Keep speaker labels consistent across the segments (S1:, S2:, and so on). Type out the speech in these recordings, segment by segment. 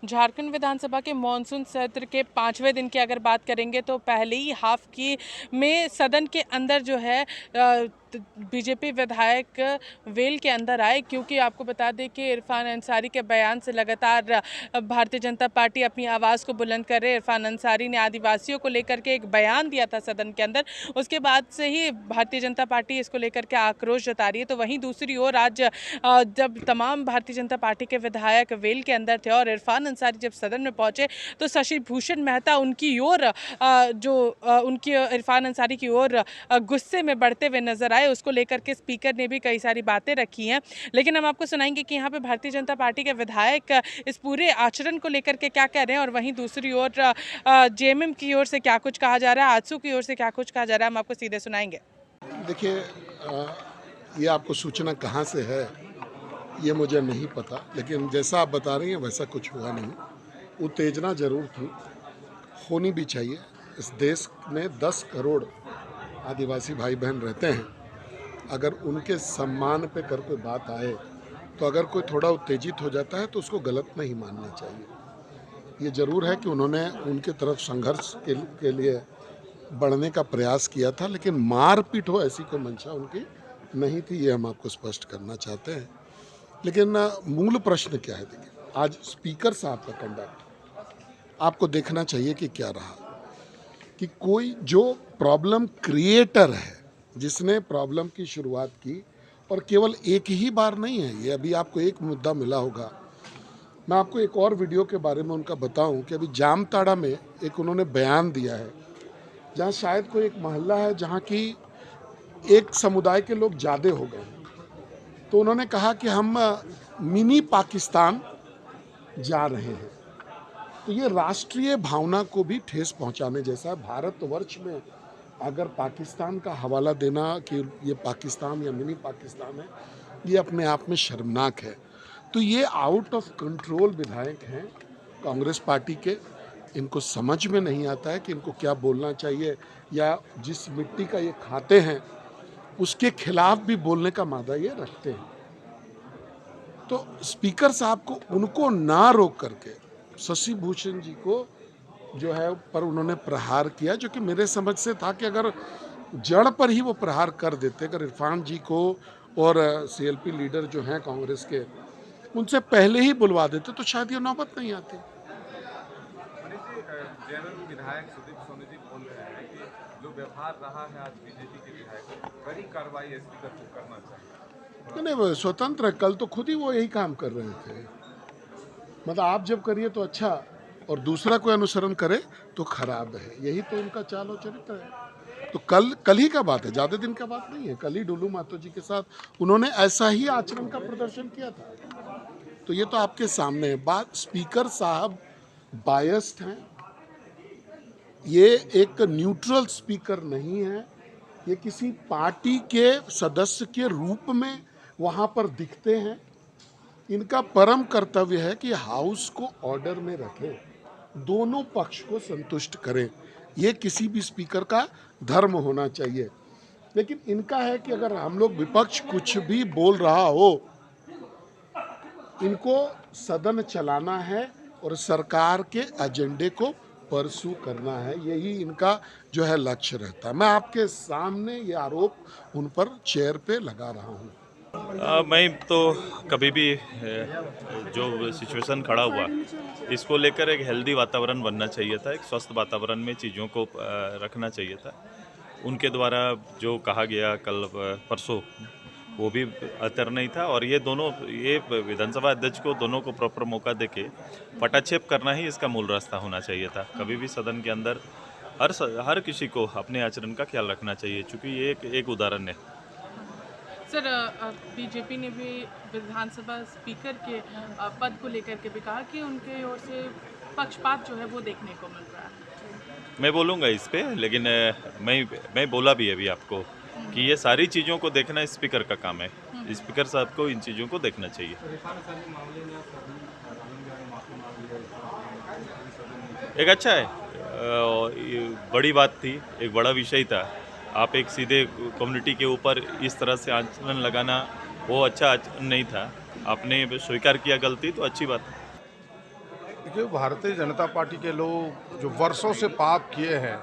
S1: झारखंड विधानसभा के मानसून सत्र के 5वें दिन की अगर बात करेंगे तो पहले ही हाफ की में सदन के अंदर जो है बीजेपी विधायक वेल के अंदर आए, क्योंकि आपको बता दें कि इरफान अंसारी के बयान से लगातार भारतीय जनता पार्टी अपनी आवाज़ को बुलंद कर रहे। इरफान अंसारी ने आदिवासियों को लेकर के एक बयान दिया था सदन के अंदर, उसके बाद से ही भारतीय जनता पार्टी इसको लेकर के आक्रोश जता रही है। तो वहीं दूसरी ओर आज जब तमाम भारतीय जनता पार्टी के विधायक वेल के अंदर थे और इरफान अंसारी जब सदन में पहुंचे तो शशि भूषण मेहता उनकी ओर उनकी इरफान अंसारी की ओर गुस्से में बढ़ते हुए नजर आए। उसको लेकर के स्पीकर ने भी कई सारी बातें रखी हैं, लेकिन हम आपको सुनाएंगे कि यहाँ पे भारतीय जनता पार्टी के विधायक इस पूरे आचरण को लेकर के क्या कह रहे हैं और वहीं दूसरी ओर जेएमएम की ओर से क्या कुछ कहा जा रहा है, आजसू की ओर से क्या कुछ कहा जा रहा है, हम आपको सीधे सुनाएंगे।
S2: देखिए, ये आपको सूचना कहाँ से है ये मुझे नहीं पता, लेकिन जैसा आप बता रही हैं वैसा कुछ हुआ नहीं। उत्तेजना जरूर थी, होनी भी चाहिए। इस देश में 10 करोड़ आदिवासी भाई बहन रहते हैं। अगर उनके सम्मान पे कर कोई बात आए तो अगर कोई थोड़ा उत्तेजित हो जाता है तो उसको गलत नहीं मानना चाहिए। ये ज़रूर है कि उन्होंने उनके तरफ संघर्ष के लिए बढ़ने का प्रयास किया था, लेकिन मारपीट हो ऐसी कोई मंशा उनकी नहीं थी, ये हम आपको स्पष्ट करना चाहते हैं। लेकिन मूल प्रश्न क्या है? देखिए, आज स्पीकर साहब का कंडक्ट आपको देखना चाहिए कि क्या रहा, कि कोई जो प्रॉब्लम क्रिएटर है, जिसने प्रॉब्लम की शुरुआत की, और केवल एक ही बार नहीं है ये, अभी आपको एक मुद्दा मिला होगा। मैं आपको एक और वीडियो के बारे में उनका बताऊं कि अभी जामताड़ा में एक उन्होंने बयान दिया है, जहां शायद कोई एक मोहल्ला है जहां की एक समुदाय के लोग ज़्यादा हो गए। तो उन्होंने कहा कि हम मिनी पाकिस्तान जा रहे हैं। तो ये राष्ट्रीय भावना को भी ठेस पहुंचाने जैसा है। भारतवर्ष में अगर पाकिस्तान का हवाला देना कि ये पाकिस्तान या मिनी पाकिस्तान है, ये अपने आप में शर्मनाक है। तो ये आउट ऑफ कंट्रोल विधायक हैं कांग्रेस पार्टी के। इनको समझ में नहीं आता है कि इनको क्या बोलना चाहिए, या जिस मिट्टी का ये खाते हैं उसके खिलाफ भी बोलने का मादा ये रखते हैं। तो स्पीकर साहब को उनको ना रोक करके शशि भूषण जी को जो है पर उन्होंने प्रहार किया, जो कि मेरे समझ से था कि अगर जड़ पर ही वो प्रहार कर देते, अगर इरफान जी को और सीएलपी लीडर जो हैं कांग्रेस के, उनसे पहले ही बुलवा देते तो शायद ये नौबत नहीं आती।
S3: विधायक सुदीप सोनी जी बोल रहे हैं कि जो व्यवहार रहा है आज बीजेपी के विधायकों, कड़ी कार्रवाई स्पीकर को करना चाहिए।
S2: नहीं, वो स्वतंत्र है। कल तो खुद ही वो यही काम कर रहे थे। मतलब आप जब करिए तो अच्छा, और दूसरा कोई अनुसरण करे तो खराब है। यही तो उनका चाल और चरित्र है। तो कल ही का बात है, ज़्यादा दिन का बात नहीं है। कल ही डुलू मातो जी के साथ उन्होंने ऐसा ही आचरण का प्रदर्शन किया था। तो ये तो आपके सामने है बात। स्पीकर साहब बायस्ड हैं, ये एक न्यूट्रल स्पीकर नहीं है। ये किसी पार्टी के सदस्य के रूप में वहाँ पर दिखते हैं। इनका परम कर्तव्य है कि हाउस को ऑर्डर में रखें, दोनों पक्ष को संतुष्ट करें। ये किसी भी स्पीकर का धर्म होना चाहिए। लेकिन इनका है कि अगर हम लोग विपक्ष कुछ भी बोल रहा हो, इनको सदन चलाना है और सरकार के एजेंडे को परसू करना है। यही इनका जो है लक्ष्य रहता है। मैं आपके सामने ये आरोप उन पर चेयर पे लगा रहा हूँ।
S4: मैं तो कभी भी जो सिचुएशन खड़ा हुआ इसको लेकर एक हेल्दी वातावरण बनना चाहिए था, एक स्वस्थ वातावरण में चीज़ों को रखना चाहिए था। उनके द्वारा जो कहा गया कल परसों वो भी अतर नहीं था, और ये विधानसभा अध्यक्ष को दोनों को प्रॉपर मौका देके पटाक्षेप करना ही इसका मूल रास्ता होना चाहिए था। कभी भी सदन के अंदर हर किसी को अपने आचरण का ख्याल रखना चाहिए, क्योंकि ये एक उदाहरण है।
S1: सर, बीजेपी ने भी विधानसभा स्पीकर के पद को लेकर के भी कहा कि उनके ओर से पक्षपात जो है वो देखने को मिल रहा है।
S4: मैं बोलूँगा इस पे, लेकिन मैं बोला भी अभी आपको कि ये सारी चीज़ों को देखना स्पीकर का काम है। स्पीकर साहब को इन चीज़ों को देखना चाहिए। एक अच्छा है, बड़ी बात थी, एक बड़ा विषय था। आप एक सीधे कम्युनिटी के ऊपर इस तरह से आचरण लगाना वो अच्छा आचरण नहीं था। आपने स्वीकार किया गलती, तो अच्छी बात है।
S5: देखिए, भारतीय जनता पार्टी के लोग जो वर्षों से पाप किए हैं,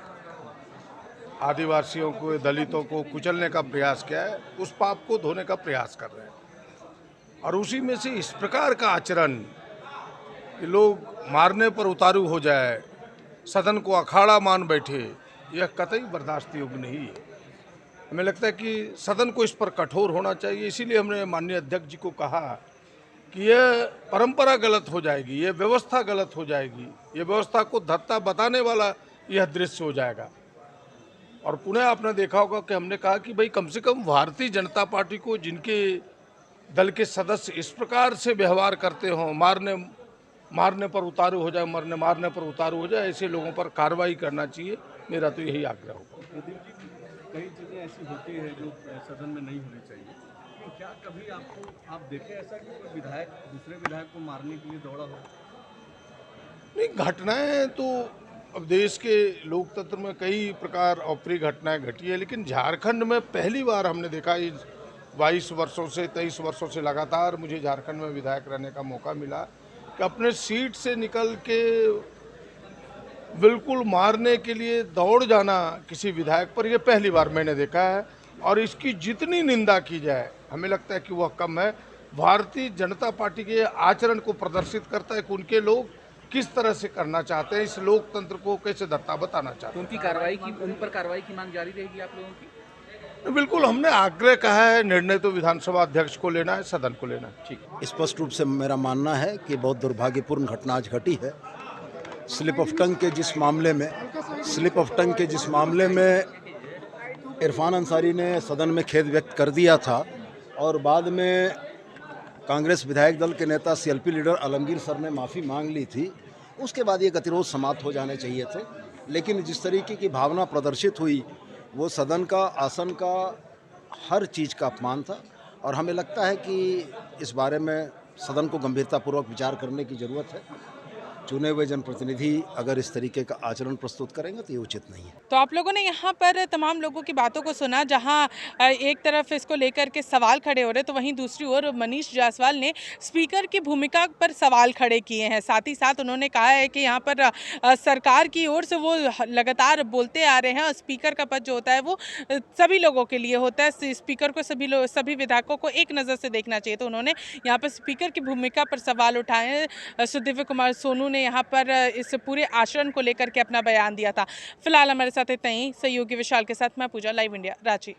S5: आदिवासियों को, दलितों को कुचलने का प्रयास किया है, उस पाप को धोने का प्रयास कर रहे हैं। और उसी में से इस प्रकार का आचरण कि लोग मारने पर उतारू हो जाए, सदन को अखाड़ा मान बैठे, यह कतई बर्दाश्त योग्य नहीं है। हमें लगता है कि सदन को इस पर कठोर होना चाहिए। इसीलिए हमने माननीय अध्यक्ष जी को कहा कि यह परंपरा गलत हो जाएगी, यह व्यवस्था गलत हो जाएगी, यह व्यवस्था को धत्ता बताने वाला यह दृश्य हो जाएगा। और पुनः आपने देखा होगा कि हमने कहा कि भाई कम से कम भारतीय जनता पार्टी को जिनके दल के सदस्य इस प्रकार से व्यवहार करते हों, मारने पर उतारू हो जाए, मारने पर उतारू हो जाए, ऐसे लोगों पर कार्रवाई करना चाहिए। मेरा तो यही आग्रह होगा।
S6: कई चीज़ें ऐसी होती है जो सदन में नहीं होनी चाहिए, तो क्या कभी आप देखें ऐसा कि कोई विधायक दूसरे विधायक को मारने के लिए दौड़ा हो?
S5: नहीं, घटनाएं तो अब देश के लोकतंत्र में कई प्रकार अप्रिय घटनाएं घटी है, लेकिन झारखंड में पहली बार हमने देखा, इस 22 वर्षों से 23 वर्षों से लगातार मुझे झारखंड में विधायक रहने का मौका मिला कि अपने सीट से निकल के बिल्कुल मारने के लिए दौड़ जाना किसी विधायक पर, यह पहली बार मैंने देखा है। और इसकी जितनी निंदा की जाए हमें लगता है कि वह कम है। भारतीय जनता पार्टी के आचरण को प्रदर्शित करता है कि उनके लोग किस तरह से करना चाहते हैं, इस लोकतंत्र को कैसे धत्ता बताना चाहते हैं।
S6: उन पर कार्रवाई की मांग जारी रहेगी आप लोगों की?
S5: बिल्कुल, हमने आग्रह कहा है, निर्णय तो विधानसभा अध्यक्ष को लेना है, सदन को लेना है। ठीक।
S7: स्पष्ट रूप से मेरा मानना है कि बहुत दुर्भाग्यपूर्ण घटना आज घटी है। स्लिप ऑफ टंग के जिस मामले में इरफान अंसारी ने सदन में खेद व्यक्त कर दिया था और बाद में कांग्रेस विधायक दल के नेता सीएलपी लीडर आलमगीर सर ने माफ़ी मांग ली थी, उसके बाद ये गतिरोध समाप्त हो जाने चाहिए थे। लेकिन जिस तरीके की भावना प्रदर्शित हुई, वो सदन का, आसन का, हर चीज़ का अपमान था। और हमें लगता है कि इस बारे में सदन को गंभीरतापूर्वक विचार करने की ज़रूरत है। चुने हुए जनप्रतिनिधि अगर इस तरीके का आचरण प्रस्तुत करेंगे तो ये उचित नहीं है।
S1: तो आप लोगों ने यहाँ पर तमाम लोगों की बातों को सुना, जहाँ एक तरफ इसको लेकर के सवाल खड़े हो रहे, तो वहीं दूसरी ओर मनीष जायसवाल ने स्पीकर की भूमिका पर सवाल खड़े किए हैं। साथ ही साथ उन्होंने कहा है कि यहाँ पर सरकार की ओर से वो लगातार बोलते आ रहे हैं और स्पीकर का पद जो होता है वो सभी लोगों के लिए होता है, स्पीकर को सभी विधायकों को एक नज़र से देखना चाहिए। तो उन्होंने यहाँ पर स्पीकर की भूमिका पर सवाल उठाए। सुदिव्य कुमार सोनू ने यहाँ पर इस पूरे आचरण को लेकर के अपना बयान दिया था। फिलहाल हमारे साथ इतना ही। सहयोगी विशाल के साथ मैं पूजा, लाइव इंडिया, रांची।